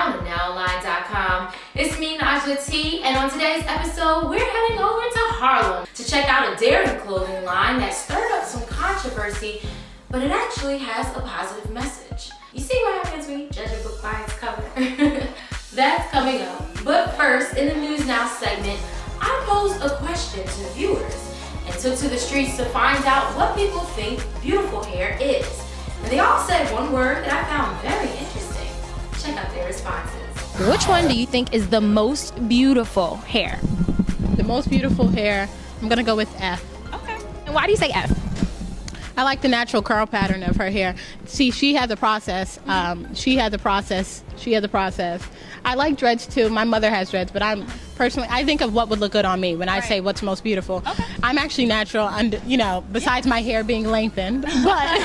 now to NowOnline.com. It's me, Najla T, and on today's episode, we're heading over to Harlem to check out a daring clothing line that stirred up some controversy, but it actually has a positive message. You see what happens when you judge a book by its cover? That's coming up. But first, in the News Now segment, I posed a question to viewers and took to the streets to find out what people think beautiful hair is. And they all said one word that I found very interesting. Check out their responses. Which one do you think is the most beautiful hair? The most beautiful hair, I'm gonna go with F. Okay. And why do you say F? I like the natural curl pattern of her hair. See, she had the process. She had the process. I like dreads too. My mother has dreads, but I think of what would look good on me when I say what's most beautiful. Okay. I'm actually natural, besides my hair being lengthened. But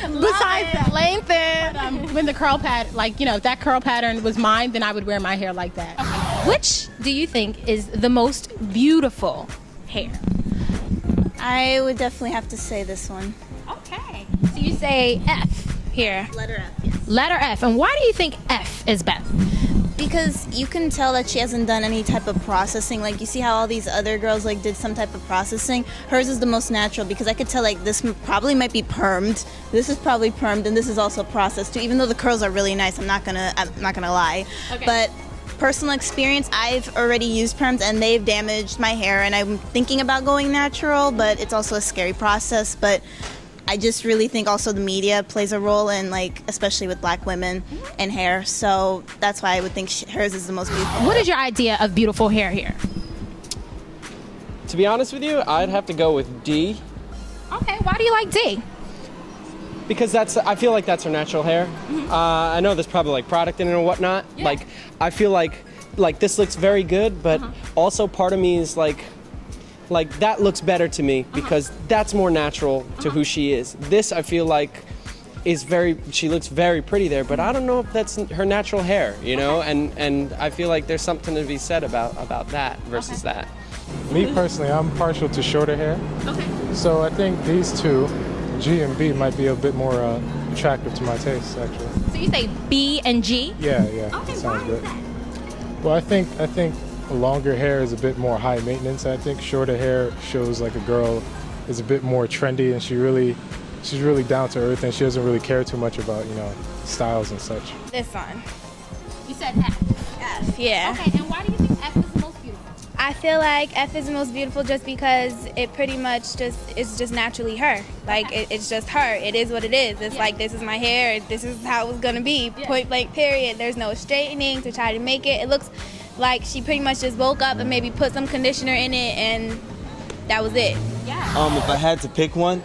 besides that, lengthened. When the curl if that curl pattern was mine, then I would wear my hair like that. Okay. Which do you think is the most beautiful hair? I would definitely have to say this one. Okay. So you say F here. Letter F, yes. Letter F. And why do you think F is best? Because you can tell that she hasn't done any type of processing. Like, you see how all these other girls did some type of processing? Hers is the most natural because I could tell this probably might be permed. This is probably permed, and this is also processed too. Even though the curls are really nice, I'm not gonna lie. Okay. But personal experience, I've already used perms and they've damaged my hair, and I'm thinking about going natural, but it's also a scary process. But I just really think also the media plays a role in, especially with black women and hair. So that's why I would think hers is the most beautiful. What is your idea of beautiful hair here? To be honest with you, I'd have to go with D. Okay, why do you like D? Because I feel like that's her natural hair. Mm-hmm. I know there's probably product in it or whatnot. Yeah. I feel like this looks very good, but also part of me is like that looks better to me because that's more natural to who she is. This I feel like she looks very pretty there, but I don't know if that's her natural hair, know? And I feel like there's something to be said about that versus that. Me personally, I'm partial to shorter hair. Okay. So I think these two, G and B, might be a bit more attractive to my taste, actually. So you say B and G? Yeah. Okay, sounds why good. is that? Well, I think longer hair is a bit more high maintenance. I think shorter hair shows like a girl is a bit more trendy, and she's really down to earth, and she doesn't really care too much about styles and such. This one. You said F. F, yeah. Okay, and why do you think F is the most beautiful? I feel like F is the most beautiful just because it pretty much is just naturally her. It's just her. It is what it is. It's this is my hair. This is how it was gonna be. Yeah. Point blank period. There's no straightening to try to make it. It looks like she pretty much just woke up and maybe put some conditioner in it, and that was it. Yeah. If I had to pick one,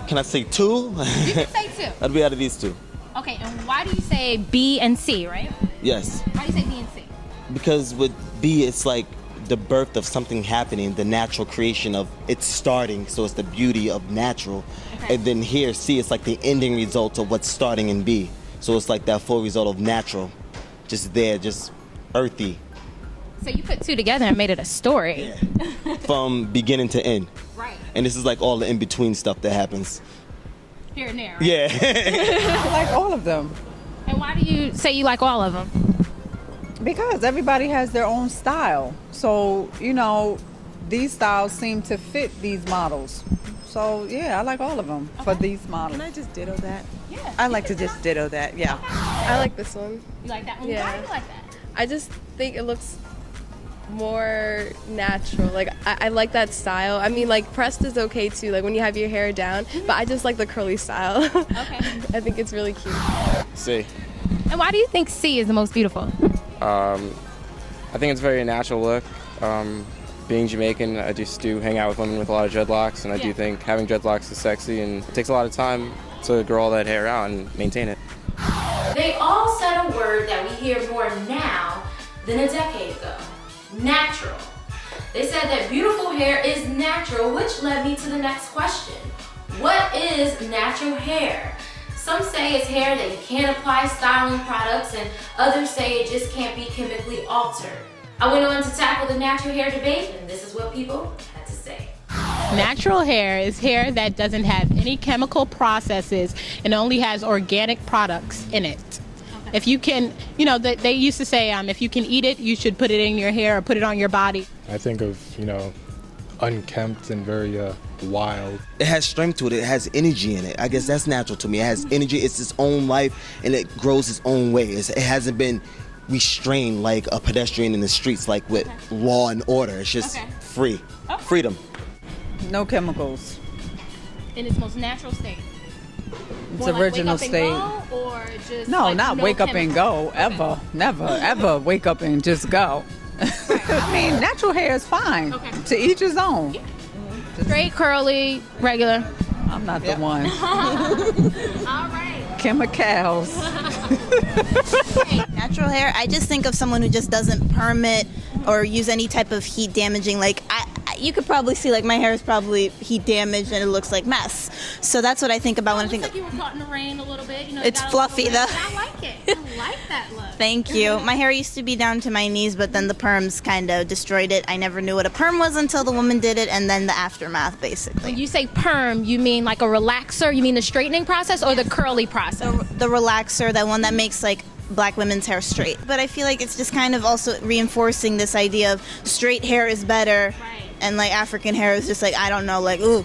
can I say two? You can say two. I'd be out of these two. Okay, and why do you say B and C, right? Yes. Why do you say B and C? Because with B, it's like the birth of something happening, the natural creation of it starting, so it's the beauty of natural. Okay. And then here, C, it's like the ending result of what's starting in B. So it's like that full result of natural, just there, just earthy. So you put two together and made it a story. Yeah. From beginning to end. Right. And this is like all the in-between stuff that happens. Here and there, right? Yeah. I like all of them. And why do you say you like all of them? Because everybody has their own style. So, these styles seem to fit these models. So, yeah, I like all of them for these models. Can I just ditto that? Yeah. I like to just ditto that, yeah. I like this one. You like that one? Yeah. Why do you like that? I just think it looks more natural. I like that style. I mean, pressed is okay too, when you have your hair down, but I just like the curly style. Okay. I think it's really cute. C. And why do you think C is the most beautiful? I think it's a very natural look. Being Jamaican, I just do hang out with women with a lot of dreadlocks, and I do think having dreadlocks is sexy, and it takes a lot of time to grow all that hair out and maintain it. They all said a word that we hear more now than a decade ago. Natural. They said that beautiful hair is natural, which led me to the next question. What is natural hair? Some say it's hair that you can't apply styling products, and others say it just can't be chemically altered. I went on to tackle the natural hair debate, and this is what people had to say. Natural hair is hair that doesn't have any chemical processes and only has organic products in it. If you can, they used to say, if you can eat it, you should put it in your hair or put it on your body. I think of, unkempt and very wild. It has strength to it. It has energy in it. I guess that's natural to me. It has energy. It's its own life, and it grows its own way. It hasn't been restrained like a pedestrian in the streets, like with law and order. It's just free. Freedom. No chemicals. In its most natural state. It's original state. Or just No, not wake up and go. Ever. Never, ever wake up and just go. I mean, natural hair is fine. To each his own. Straight, curly, regular. I'm not the one. All right. Chemicals. Natural hair, I just think of someone who just doesn't perm it or use any type of heat damaging. Like, you could probably see, like, my hair is probably heat damaged and it looks like mess. So that's what I think about when I think of... you were caught in the rain a little bit. It's fluffy, though. I like it. I like that look. Thank you. My hair used to be down to my knees, but then the perms kind of destroyed it. I never knew what a perm was until the woman did it, and then the aftermath, basically. When you say perm, you mean like a relaxer? You mean the straightening process or the curly process? The relaxer, that one that makes, like, black women's hair straight. But I feel like it's just kind of also reinforcing this idea of straight hair is better, and, like, African hair is just like, I don't know, like, ooh,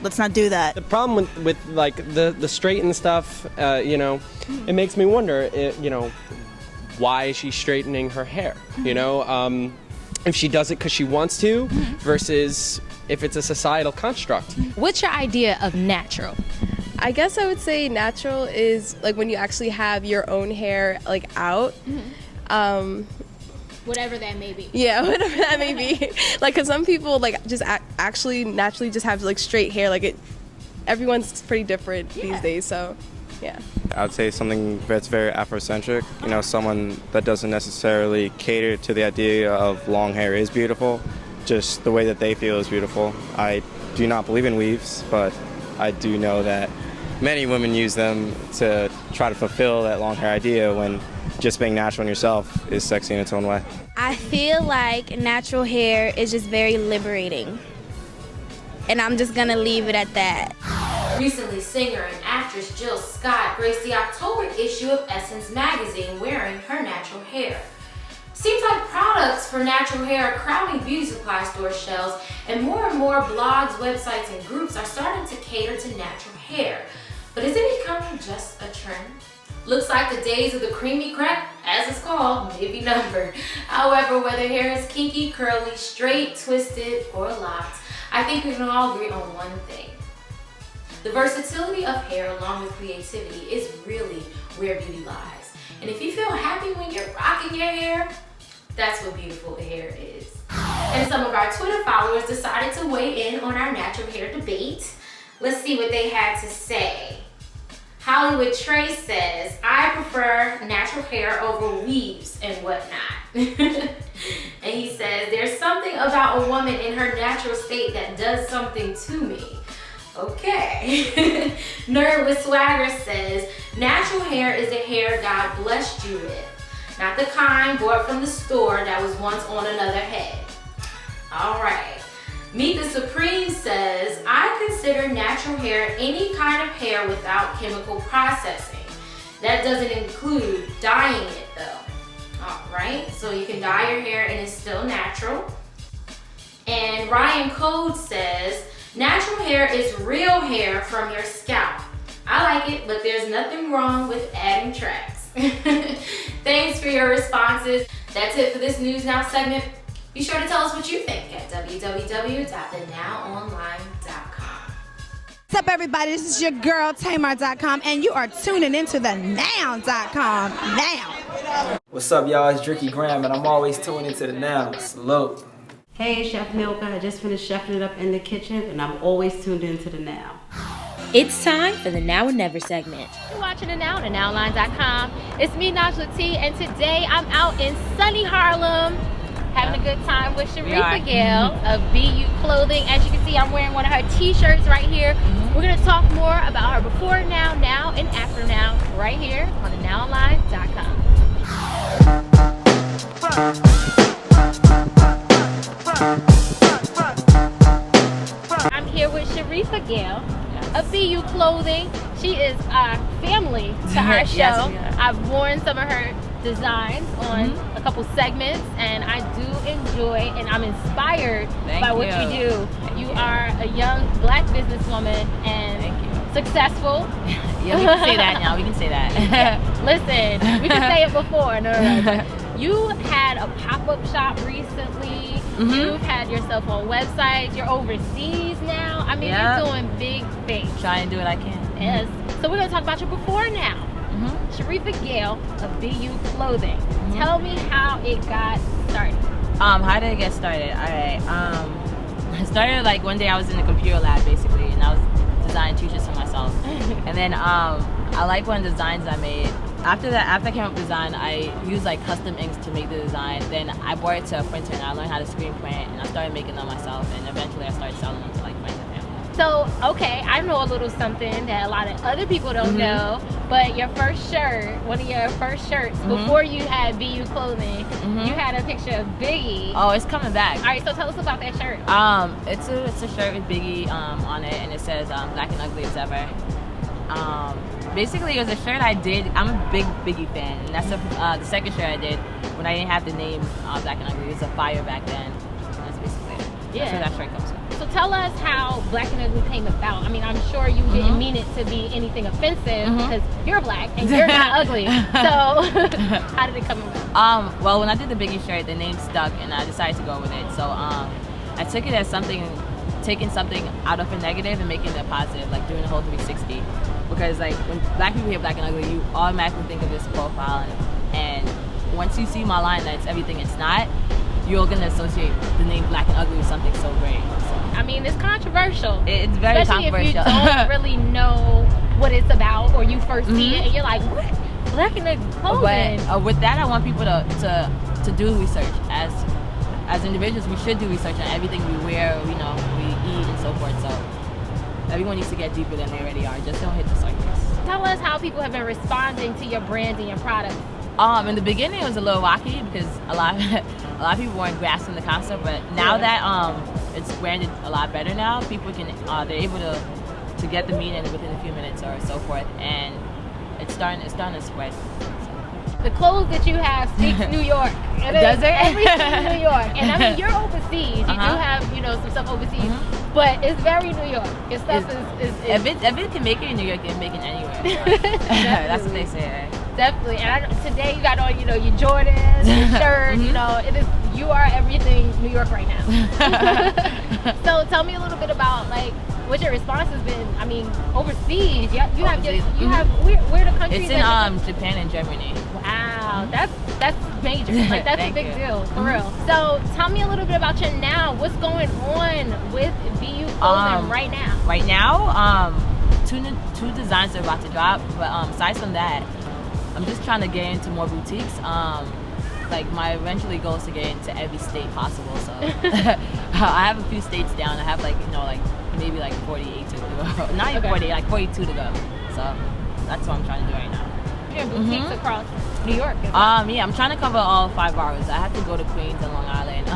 let's not do that. The problem with like the straighten stuff, it makes me wonder, why is she straightening her hair? If she does it because she wants to, versus if it's a societal construct. What's your idea of natural? I guess I would say natural is like when you actually have your own hair like out. Whatever that may be. Yeah, whatever that may be. Like, cause some people like just actually naturally just have like straight hair. Like everyone's pretty different these days. So, yeah. I would say something that's very Afrocentric. Someone that doesn't necessarily cater to the idea of long hair is beautiful. Just the way that they feel is beautiful. I do not believe in weaves, but I do know that many women use them to try to fulfill that long hair idea when just being natural in yourself is sexy in its own way. I feel like natural hair is just very liberating. And I'm just gonna leave it at that. Recently, singer and actress Jill Scott graced the October issue of Essence magazine wearing her natural hair. Seems like products for natural hair are crowding beauty supply store shelves, and more blogs, websites, and groups are starting to cater to natural hair. But is it becoming just a trend? Looks like the days of the creamy crack, as it's called, may be numbered. However, whether hair is kinky, curly, straight, twisted, or locked, I think we can all agree on one thing. The versatility of hair along with creativity is really where beauty lies. And if you feel happy when you're rocking your hair, that's what beautiful hair is. And some of our Twitter followers decided to weigh in on our natural hair debate. Let's see what they had to say. Hollywood Trey says, I prefer natural hair over weaves and whatnot. And he says, there's something about a woman in her natural state that does something to me. Okay. Nerd with Swagger says, natural hair is the hair God blessed you with, not the kind bought from the store that was once on another head. All right. Meet the Supreme says, I consider natural hair any kind of hair without chemical processing. That doesn't include dyeing it though. All right, so you can dye your hair and it's still natural. And Ryan Code says, natural hair is real hair from your scalp. I like it, but there's nothing wrong with adding tracks. Thanks for your responses. That's it for this News Now segment. Be sure to tell us what you think at www.thenowonline.com. What's up, everybody? This is your girl, Tamar.com, and you are tuning into the Now.com now. What's up, y'all? It's Dricky Graham, and I'm always tuning into the Now. Salute. Hey, Chef Milka. I just finished chefing it up in the kitchen, and I'm always tuned into the Now. It's time for the Now and Never segment. You're watching the Now on thenowonline.com. It's me, Najla T, and today I'm out in sunny Harlem, having a good time with Sharifa Gill of BU Clothing. As you can see, I'm wearing one of her t-shirts right here. We're going to talk more about her before now, now, and after now, right here on thenowonline.com. I'm here with Sharifa Gill of BU Clothing. She is family to our show. Yes, we are. I've worn some of her designs on a couple segments, and I do enjoy and I'm inspired by what you do. You are a young black businesswoman and successful. Yeah, we can say that now. We can say that. Listen, we can say it before. No. You had a pop-up shop recently. You've had yourself on websites. You're overseas now. I mean, you're doing big things. Try and do what I can. Yes. So we're gonna talk about your before now. Sharifa Gill of BU Clothing. Tell me how it got started. How did it get started? All right. I started like one day I was in the computer lab basically, and I was designing t-shirts for myself. And then I like one of the designs I made. After I came up with design, I used like custom inks to make the design. Then I brought it to a printer and I learned how to screen print, and I started making them myself. And eventually I started selling them to like friends and family. So, okay, I know a little something that a lot of other people don't know, but your first shirt, one of your first shirts, before you had BU Clothing, you had a picture of Biggie. Oh, it's coming back. All right, so tell us about that shirt. It's a shirt with Biggie on it, and it says Black and Ugly as Ever. Basically, it was a shirt I did. I'm a big Biggie fan, and that's the second shirt I did when I didn't have the name Black and Ugly. It was a fire back then. And that's basically it. Yeah. That's where that shirt comes from. So tell us how Black and Ugly came about. I mean, I'm sure you didn't mean it to be anything offensive because you're black and you're not ugly. So how did it come about? Well, when I did the Biggie shirt, the name stuck, and I decided to go with it. So I took it as taking something out of a negative and making it a positive, like doing the whole 360. Because like when black people hear Black and Ugly, you automatically think of this profile, and once you see my line that's everything it's not, you're gonna associate the name Black and Ugly with something so great. So, I mean, it's controversial. It's very especially controversial. If you don't really know what it's about, or you first see it and you're like, what? Black and Ugly clothing. But with that, I want people to do research. As individuals, we should do research on everything we wear, we eat, and so forth. So everyone needs to get deeper than they already are. Just don't hit the surface. Tell us how people have been responding to your brand and your products. In the beginning, it was a little rocky because a lot of people weren't grasping the concept. But now that it's branded a lot better now, people they're able to get the meaning within a few minutes or so forth, and it's starting to spread. The clothes that you have speaks New York. Does it? Everything New York. And I mean, you're overseas. You do have, some stuff overseas. But it's very New York. Your stuff is if it can make it in New York, it can make it anywhere. That's what they say, right? Definitely. And today you got on, your Jordans, your shirt, you are everything New York right now. So tell me a little bit about what your response has been. I mean, overseas, where the countries? It's in Japan and Germany. Wow, that's major. That's a big deal, for real. So tell me a little bit about your now. What's going on with BU Clothing right now? Right now, two designs are about to drop. But aside from that, I'm just trying to get into more boutiques. My eventually goal is to get into every state possible. So I have a few states down. I have maybe 48 to go. Not even 48, 42 to go. So that's what I'm trying to do right now. You're in boutiques across New York. Yeah, I'm trying to cover all 5 boroughs. I have to go to Queens and Long Island,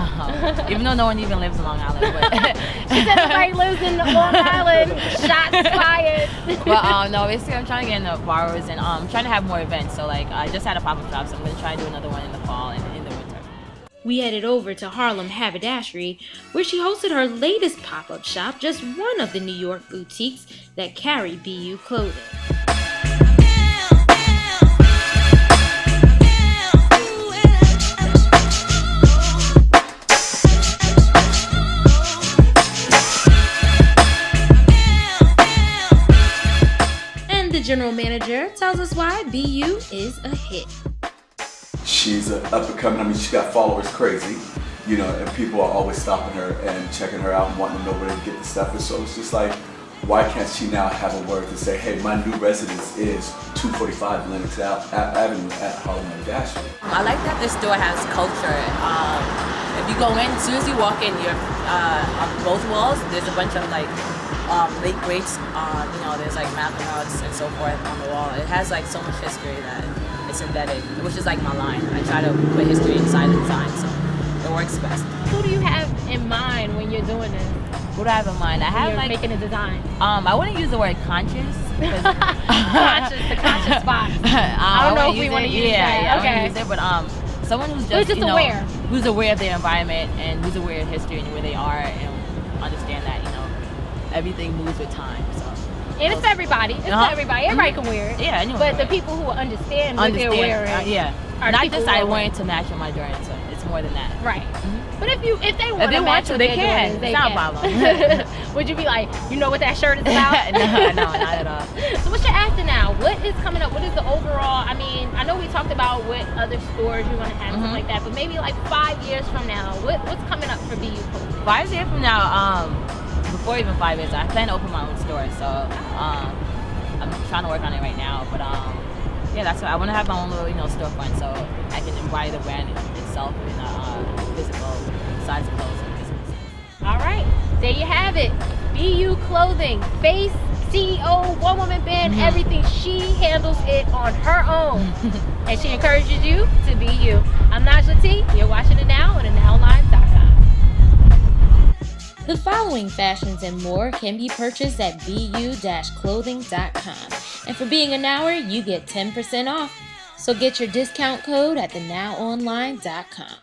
even though no one even lives in Long Island. But she said nobody lives in Long Island. Shots fired. But no, basically I'm trying to get into boroughs, and I'm trying to have more events. So I just had a pop-up shop, so I'm gonna try and do another one in the fall and in the winter. We headed over to Harlem Haberdashery, where she hosted her latest pop-up shop, just one of the New York boutiques that carry BU Clothing. And the general manager tells us why BU is a hit. She's up and coming. I mean, she got followers crazy, and people are always stopping her and checking her out and wanting to know where to get the stuff. And so it's just like, why can't she now have a word to say, hey, my new residence is 245 Lenox Avenue at Harlem Haberdashery. I like that this store has culture. If you go in, as soon as you walk in, you're on both walls, there's a bunch of late greats. There's Malcolm X and so forth on the wall. It has so much history that it's embedded, which is my line. I try to put history inside the design, so it works best. Who do you have in mind when you're doing this? What do I have in mind? I have You're like making a design. I wouldn't use the word conscious. The conscious spot. I don't know if we want to use that. Yeah, I Okay. wouldn't use it, but someone who's just, just aware. Who's aware of their environment and who's aware of history and where they are and understand that, everything moves with time. So. And it's for everybody. It's for everybody. Everybody can wear it. Yeah, anyone. But the people who understand what they're wearing. Are not people just who I are wearing to match with my Jordans. So it's more than that. Right. But if they want to match with they their can. Jordans, they It's not can. a problem. Would you be like, you know what that shirt is about? No, not at all. So what's your after now? What is coming up? What is the overall? I mean, I know we talked about what other stores you want to have, stuff like that, but maybe like 5 years from now, what's coming up for BU Clothing? 5 years from now, before even 5 years, I plan to open my own store. So I'm trying to work on it right now. But yeah, that's what I want to have my own little storefront, so I can embody the brand itself in a physical size of clothes and business. All right, there you have it. BU Clothing, face, CEO, one-woman band, everything. She handles it on her own, and she encourages you to be you. I'm Najla T. You're watching It Now on TheNowLines.com. The following fashions and more can be purchased at bu-clothing.com. And for being a Nower, you get 10% off. So get your discount code at TheNowOnline.com.